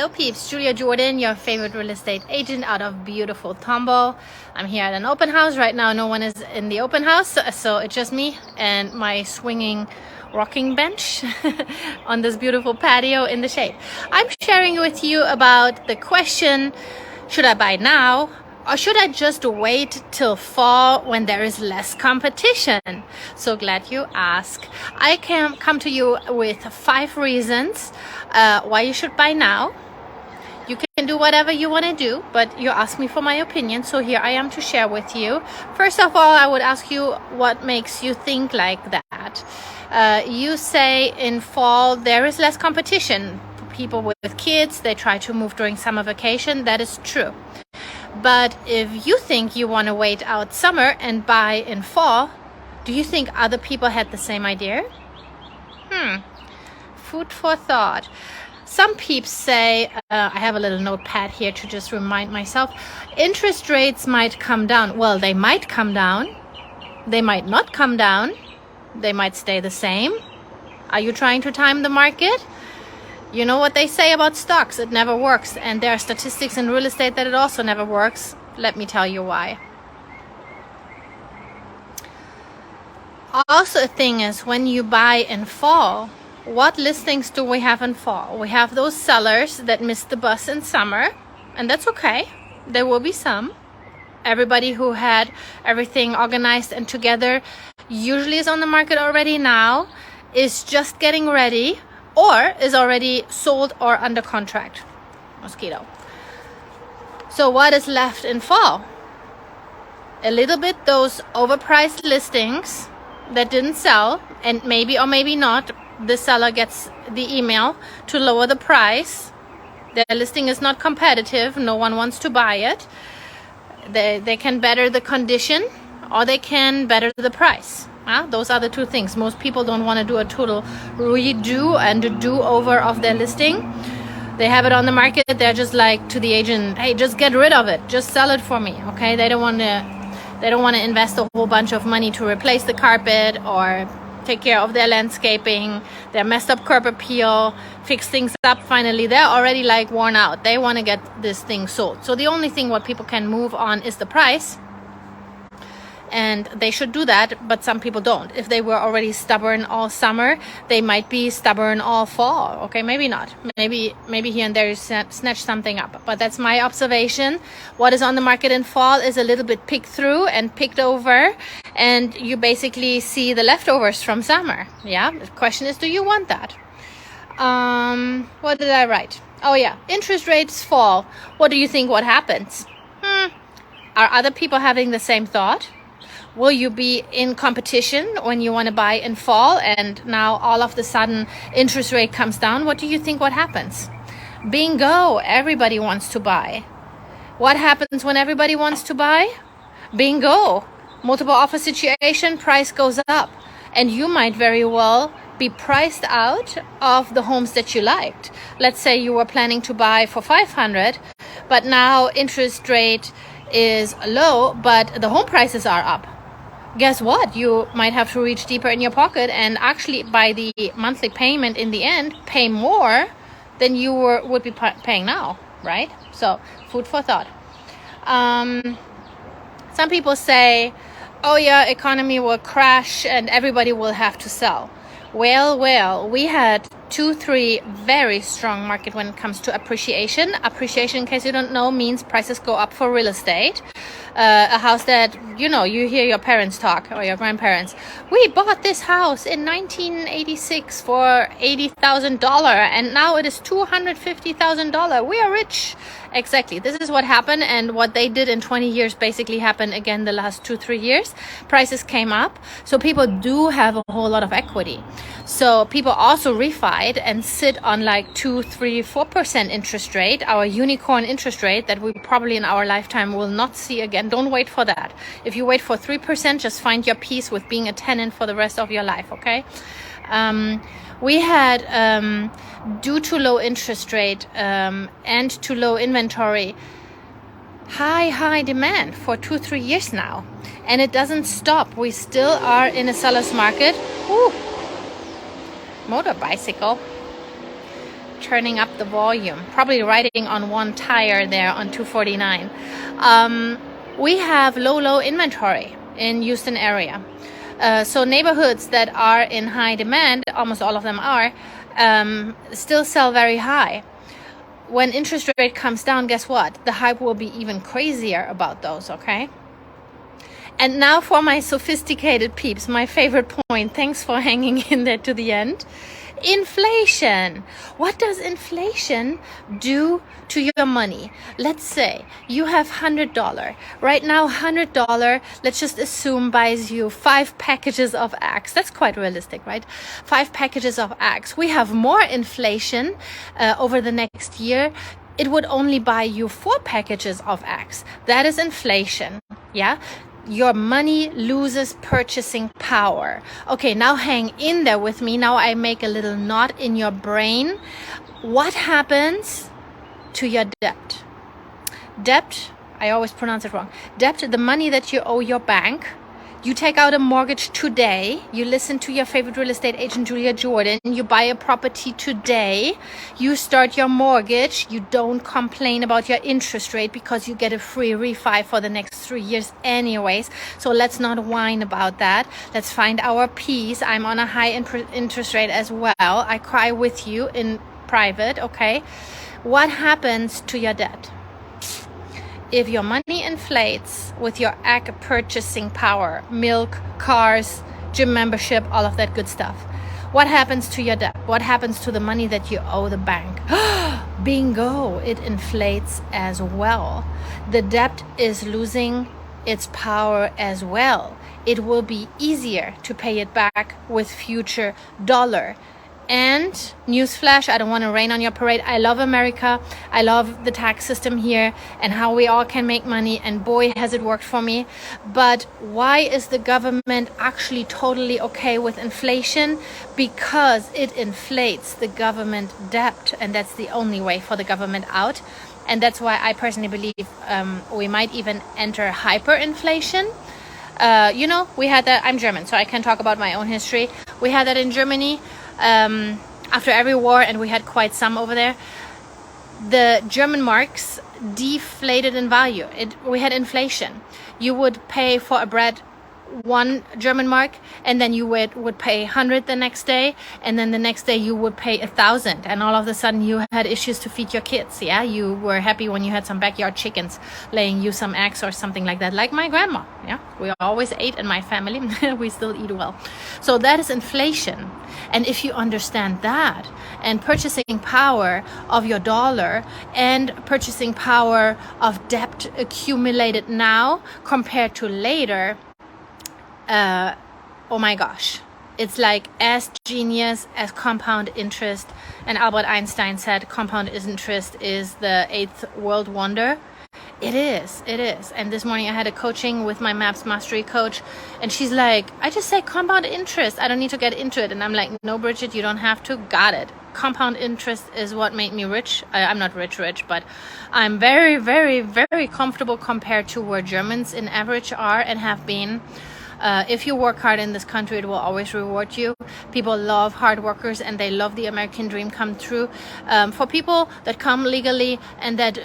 Hello peeps, Julia Jordan, your favorite real estate agent out of beautiful Tomball. I'm here at an open house right now. No one is in the open house, so it's just me and my swinging rocking bench on this beautiful patio in the shade. I'm sharing with you about the question, should I buy now or should I just wait till fall when there is less competition? So glad you asked. I can come to you with 5 reasons why you should buy now. You can do whatever you want to do, but you asked me for my opinion, so here I am to share with you. First of all, I would ask you what makes you think like that. You say in fall there is less competition. People with kids, they try to move during summer vacation. That is true. But if you think you want to wait out summer and buy in fall, do you think other people had the same idea? Food for thought. Some peeps say, I have a little notepad here to just remind myself, interest rates might come down. Well, they might come down. They might not come down. They might stay the same. Are you trying to time the market? You know what they say about stocks, it never works. And there are statistics in real estate that it also never works. Let me tell you why. Also, a thing is, when you buy in fall, what listings do we have in fall? We have those sellers that missed the bus in summer, and that's okay. There will be some. Everybody who had everything organized and together usually is on the market already now, is just getting ready, or is already sold or under contract. Mosquito. So what is left in fall? A little bit those overpriced listings that didn't sell, and maybe or maybe not, the seller gets the email to lower the price. Their listing is not competitive. No one wants to buy it. They can better the condition or they can better the price. Those are the 2 things. Most people don't want to do a total redo and a do-over of their listing. They have it on the market. They're just like to the agent, hey, just get rid of it. Just sell it for me, okay? They don't want to invest a whole bunch of money to replace the carpet or take care of their landscaping, their messed up curb appeal, fix things up. Finally, they're already like worn out. They want to get this thing sold. So the only thing what people can move on is the price. And they should do that, but some people don't. If they were already stubborn all summer, they might be stubborn all fall. Okay, maybe not. Maybe here and there you snatch something up. But that's my observation. What is on the market in fall is a little bit picked through and picked over, and you basically see the leftovers from summer. Yeah, the question is, do you want that? What did I write? Oh yeah, interest rates fall. What do you think what happens? Are other people having the same thought? Will you be in competition when you want to buy in fall and now all of the sudden interest rate comes down? What do you think what happens? Bingo, everybody wants to buy. What happens when everybody wants to buy? Bingo, multiple offer situation, price goes up. And you might very well be priced out of the homes that you liked. Let's say you were planning to buy for 500, but now interest rate is low, but the home prices are up. Guess what? You might have to reach deeper in your pocket and actually by the monthly payment in the end pay more than you would be paying now, right? So food for thought. Some people say, oh yeah, economy will crash and everybody will have to sell. Well, we had 2-3 very strong market when it comes to appreciation. Appreciation, in case you don't know, means prices go up for real estate. A house that, you hear your parents talk or your grandparents. We bought this house in 1986 for $80,000 and now it is $250,000. We are rich. Exactly. This is what happened, and what they did in 20 years basically happened again the last 2-3 years. Prices came up. So people do have a whole lot of equity. So people also refied and sit on like 2-3-4% interest rate, our unicorn interest rate that we probably in our lifetime will not see again. Don't wait for that. If you wait for 3%, just find your peace with being a tenant for the rest of your life, okay? We had, due to low interest rate and to low inventory, high demand for 2-3 years now. And it doesn't stop. We still are in a seller's market. Motor bicycle. turning up the volume, probably riding on one tire there on 249. We have low inventory in Houston area. So neighborhoods that are in high demand, almost all of them are, still sell very high. When interest rate comes down, guess what? The hype will be even crazier about those, okay? And now for my sophisticated peeps, my favorite point. Thanks for hanging in there to the end. Inflation. What does inflation do to your money? Let's say you have $100. Right now, $100, let's just assume, buys you 5 packages of Axe. That's quite realistic, right? 5 packages of Axe. We have more inflation over the next year. It would only buy you 4 packages of Axe. That is inflation, yeah? Your money loses purchasing power. Okay, now hang in there with me. Now I make a little knot in your brain. What happens to your debt? Debt, I always pronounce it wrong. Debt, the money that you owe your bank. You take out a mortgage today. You listen to your favorite real estate agent, Julia Jordan. You buy a property today. You start your mortgage. You don't complain about your interest rate because you get a free refi for the next 3 years anyways. So let's not whine about that. Let's find our peace. I'm on a high interest rate as well. I cry with you in private, okay? What happens to your debt? If your money inflates with your ag purchasing power, milk, cars, gym membership, all of that good stuff, what happens to your debt? What happens to the money that you owe the bank? Bingo, it inflates as well. The debt is losing its power as well. It will be easier to pay it back with future dollar. And newsflash, I don't want to rain on your parade. I love America. I love the tax system here and how we all can make money. And boy, has it worked for me. But why is the government actually totally okay with inflation? Because it inflates the government debt. And that's the only way for the government out. And that's why I personally believe we might even enter hyperinflation. You know, we had that. I'm German, so I can talk about my own history. We had that in Germany. After every war, and we had quite some over there, the German marks deflated in value. We had inflation. You would pay for a bread 1 German mark, and then you would pay 100 the next day, and then the next day you would pay 1,000, and all of a sudden you had issues to feed your kids. Yeah, you were happy when you had some backyard chickens laying you some eggs or something like that, like my grandma. Yeah, we always ate in my family. We still eat well. So that is inflation. And if you understand that, and purchasing power of your dollar and purchasing power of debt accumulated now compared to later, oh my gosh, it's like as genius as compound interest. And Albert Einstein said compound interest is the 8th world wonder. It is. And this morning I had a coaching with my MAPS mastery coach, and she's like, I just say compound interest, I don't need to get into it. And I'm like, no, Bridget, you don't have to. Got it. Compound interest is what made me rich. I'm not rich, but I'm very, very, very comfortable compared to where Germans in average are and have been. If you work hard in this country, it will always reward you. People love hard workers, and they love the American dream come true. For people that come legally and that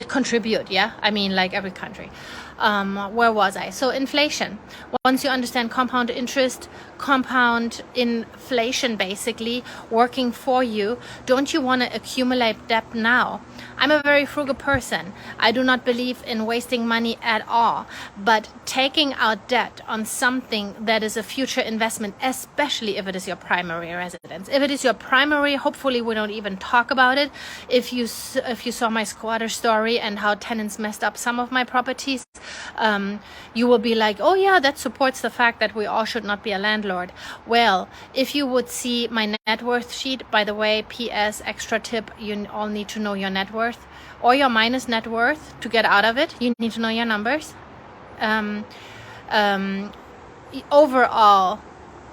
contribute, yeah? I mean, like every country. Where was I? So inflation. Once you understand compound interest, compound inflation basically working for you, don't you want to accumulate debt now? I'm a very frugal person. I do not believe in wasting money at all, but taking out debt on something that is a future investment, especially if it is your primary residence. If it is your primary, hopefully we don't even talk about it. If you saw my squatter story and how tenants messed up some of my properties, you will be like, oh yeah, that supports the fact that we all should not be a landlord. Well, if you would see my net worth sheet, by the way, PS, extra tip, you all need to know your net worth or your minus net worth to get out of it. You need to know your numbers. Overall,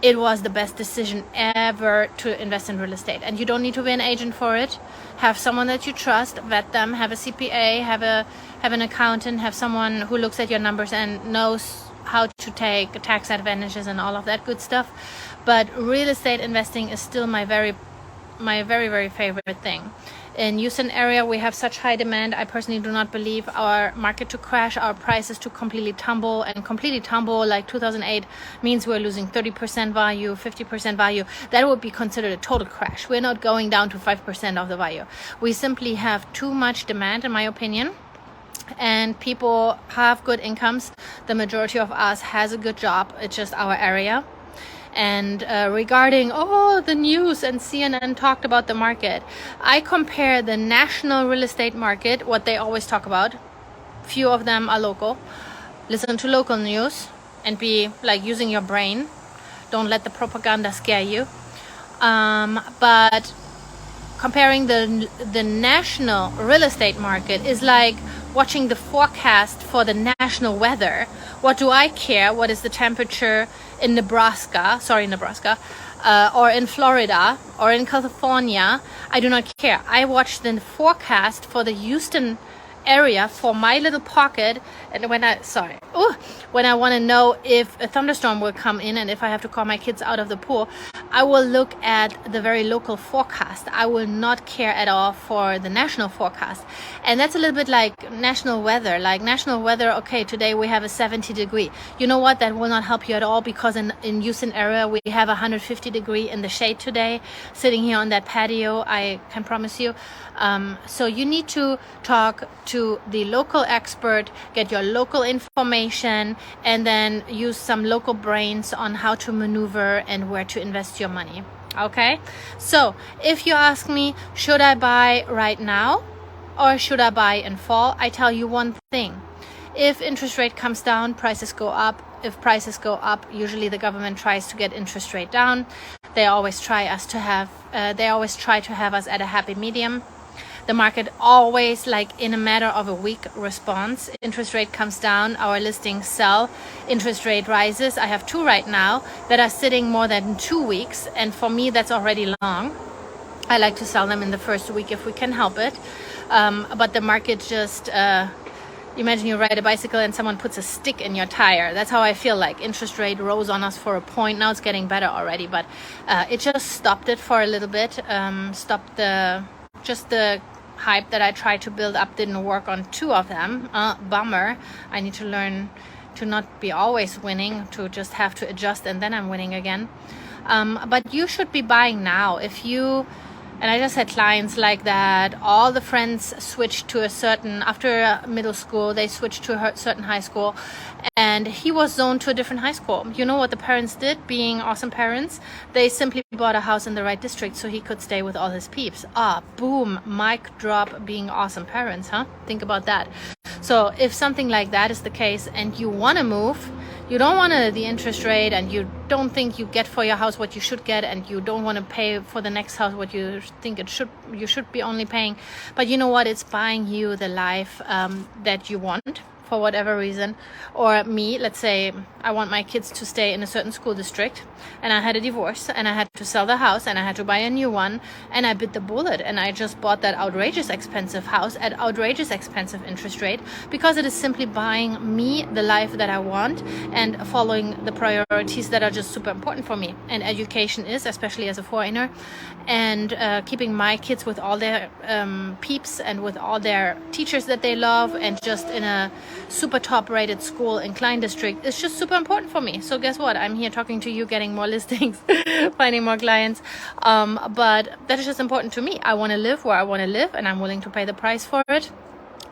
it was the best decision ever to invest in real estate. And you don't need to be an agent for it. Have someone that you trust, vet them, have a CPA, have an accountant, have someone who looks at your numbers and knows how to take tax advantages and all of that good stuff. But real estate investing is still my very my very, very favorite thing. In Houston area, we have such high demand. I personally do not believe our market to crash, our prices to completely tumble, and completely tumble like 2008 means we're losing 30% value, 50% value. That would be considered a total crash. We're not going down to 5% of the value. We simply have too much demand, in my opinion. And people have good incomes. The majority of us has a good job. It's just our area. And regarding the news and CNN talked about the market, I compare the national real estate market, what they always talk about. Few of them are local. Listen to local news and be like using your brain. Don't let the propaganda scare you. But comparing the national real estate market is like watching the forecast for the national weather. What do I care? What is the temperature in Nebraska, or in Florida, or in California? I do not care. I watch the forecast for the Houston area for my little pocket, and when I want to know if a thunderstorm will come in and if I have to call my kids out of the pool, I will look at the very local forecast. I will not care at all for the national forecast. And that's a little bit like national weather. Like national weather, okay, today we have a 70 degree. You know what? That will not help you at all, because in Houston area we have 150 degree in the shade today, sitting here on that patio, I can promise you. So you need to talk to the local expert, get your local information, and then use some local brains on how to maneuver and where to invest your money. Okay, so if you ask me, should I buy right now or should I buy in fall? I tell you one thing. If interest rate comes down, prices go up. If prices go up, usually the government tries to get interest rate down. They always try to have us at a happy medium. The market always, like in a matter of a week, responds. Interest rate comes down, our listings sell. Interest rate rises. I have 2 right now that are sitting more than 2 weeks, and for me that's already long. I like to sell them in the first week if we can help it. But the market just imagine you ride a bicycle and someone puts a stick in your tire. That's how I feel like. Interest rate rose on us for a point. Now it's getting better already, but it just stopped it for a little bit. Stopped the hype that I tried to build up didn't work on 2 of them. Bummer. I need to learn to not be always winning, to just have to adjust, and then I'm winning again. But you should be buying now. And I just had clients like that. All the friends switched to after middle school, they switched to a certain high school, and he was zoned to a different high school. You know what the parents did, being awesome parents? They simply bought a house in the right district so he could stay with all his peeps. Boom, mic drop, being awesome parents, huh? Think about that. So if something like that is the case and you want to move, you don't want the interest rate, and you don't think you get for your house what you should get, and you don't want to pay for the next house what you think you should be only paying. But you know what? It's buying you the life that you want, for whatever reason. Or me, let's say I want my kids to stay in a certain school district, and I had a divorce, and I had to sell the house, and I had to buy a new one, and I bit the bullet, and I just bought that outrageous expensive house at outrageous expensive interest rate, because it is simply buying me the life that I want and following the priorities that are just super important for me. And education is, especially as a foreigner, and keeping my kids with all their peeps and with all their teachers that they love, and just in a super top rated school in Klein district, is just super important for me. So guess what? I'm here talking to you, getting more listings, finding more clients. But that is just important to me. I want to live where I want to live, and I'm willing to pay the price for it.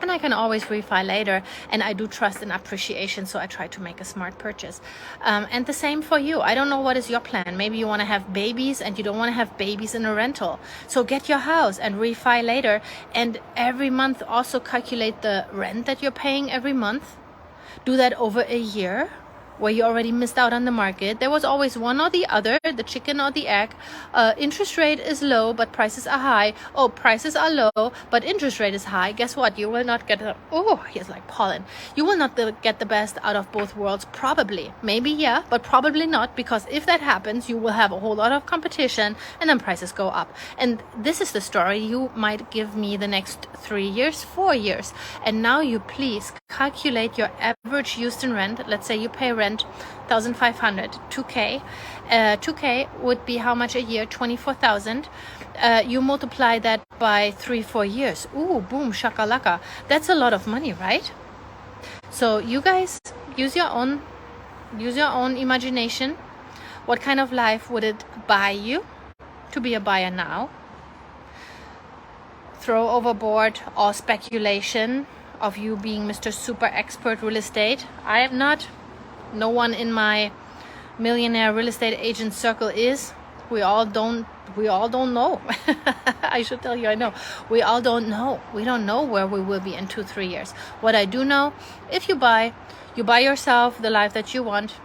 And I can always refi later, and I do trust in appreciation, so I try to make a smart purchase. And the same for you. I don't know what is your plan. Maybe you want to have babies and you don't want to have babies in a rental. So get your house and refi later, and every month also calculate the rent that you're paying every month. Do that over a year, where you already missed out on the market. There was always one or the other, the chicken or the egg. Interest rate is low, but prices are high. Prices are low, but interest rate is high. Guess what? You will not get here's like pollen. You will not get the best out of both worlds, probably. Maybe, yeah, but probably not, because if that happens, you will have a whole lot of competition, and then prices go up. And this is the story you might give me the next 3 years, 4 years. And now you please calculate your average Houston rent. Let's say you pay rent $1,500, $2K. $2K would be how much a year? $24,000. you multiply that by 3-4 years. Ooh, boom, shakalaka. That's a lot of money, right? So you guys use your own imagination. What kind of life would it buy you to be a buyer now? Throw overboard all speculation of you being Mr. Super Expert real estate. I have not. No one in my millionaire real estate agent circle is. We all don't know. I should tell you, I know. We all don't know. We don't know where we will be in 2-3 years. What I do know, if you buy yourself the life that you want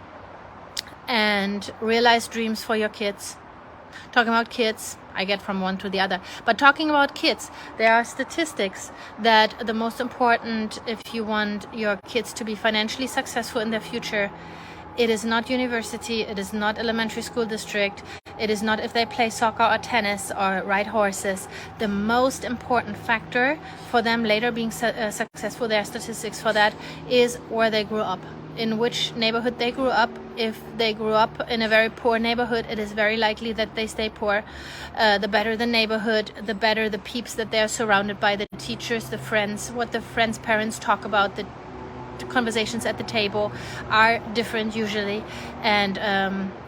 and realize dreams for your kids. Talking about kids, I get from one to the other. But talking about kids, there are statistics that the most important, if you want your kids to be financially successful in their future, it is not university, it is not elementary school district, it is not if they play soccer or tennis or ride horses. The most important factor for them later being successful, there are statistics for that, is where they grew up. In which neighborhood they grew up. If they grew up in a very poor neighborhood, it is very likely that they stay poor. The better the neighborhood, the better the peeps that they're surrounded by, the teachers, the friends, what the friends' parents talk about, the conversations at the table are different usually. And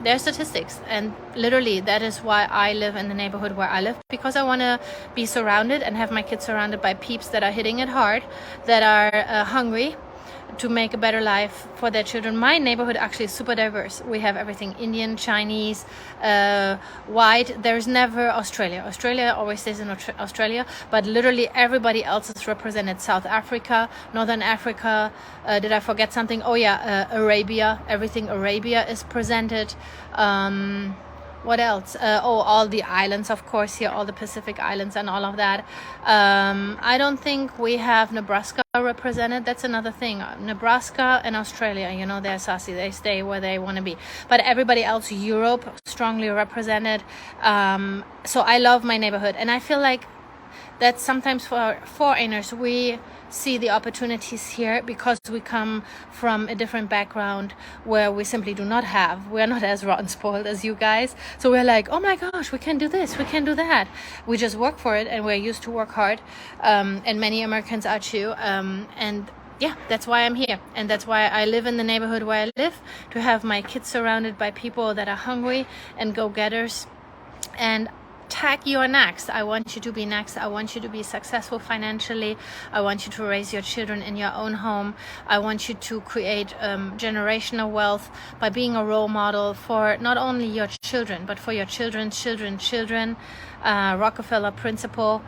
there are statistics, and literally that is why I live in the neighborhood where I live, because I want to be surrounded and have my kids surrounded by peeps that are hitting it hard, that are hungry to make a better life for their children. My neighborhood actually is super diverse. We have everything: Indian, Chinese, white. There's never Australia. Australia always stays in Australia, but literally everybody else is represented. South Africa, Northern Africa. Did I forget something? Oh yeah, Arabia. Everything Arabia is presented. What else? All the islands, of course, here, all the Pacific Islands and all of that. I don't think we have Nebraska represented. That's another thing. Nebraska and Australia, you know, they're sassy. They stay where they want to be. But everybody else, Europe, strongly represented. So I love my neighborhood. And I feel like that sometimes for foreigners, we see the opportunities here because we come from a different background where we simply do not have. We're not as rotten spoiled as you guys. So we're like, oh my gosh, we can do this, we can do that. We just work for it, and we're used to work hard. And many Americans are too. And yeah, that's why I'm here. And that's why I live in the neighborhood where I live, to have my kids surrounded by people that are hungry and go-getters. And tag you're next. I want you to be next. I want you to be successful financially. I want you to raise your children in your own home. I want you to create generational wealth by being a role model for not only your children, but for your children's children. Rockefeller principle.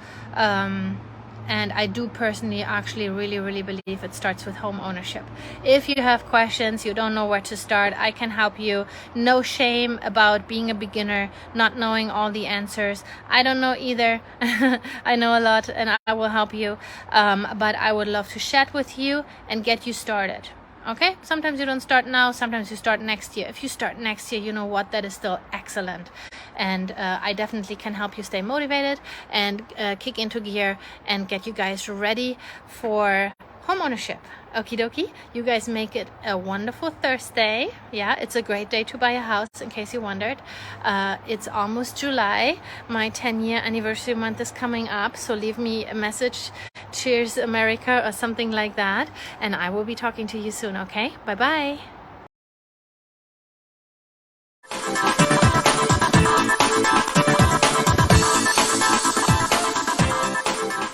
And I do personally actually really believe it starts with home ownership. If you have questions, you don't know where to start, I can help you. No shame about being a beginner, not knowing all the answers. I don't know either. I know a lot, and I will help you. But I would love to chat with you and get you started. Okay, sometimes you don't start now, sometimes you start next year. If you start next year, you know what, that is still excellent. And I definitely can help you stay motivated and kick into gear and get you guys ready for home ownership. Okie dokie, you guys make it a wonderful Thursday. Yeah, it's a great day to buy a house, in case you wondered. It's almost July. My 10-year anniversary month is coming up, so leave me a message, cheers America, or something like that, and I will be talking to you soon. Okay, bye bye.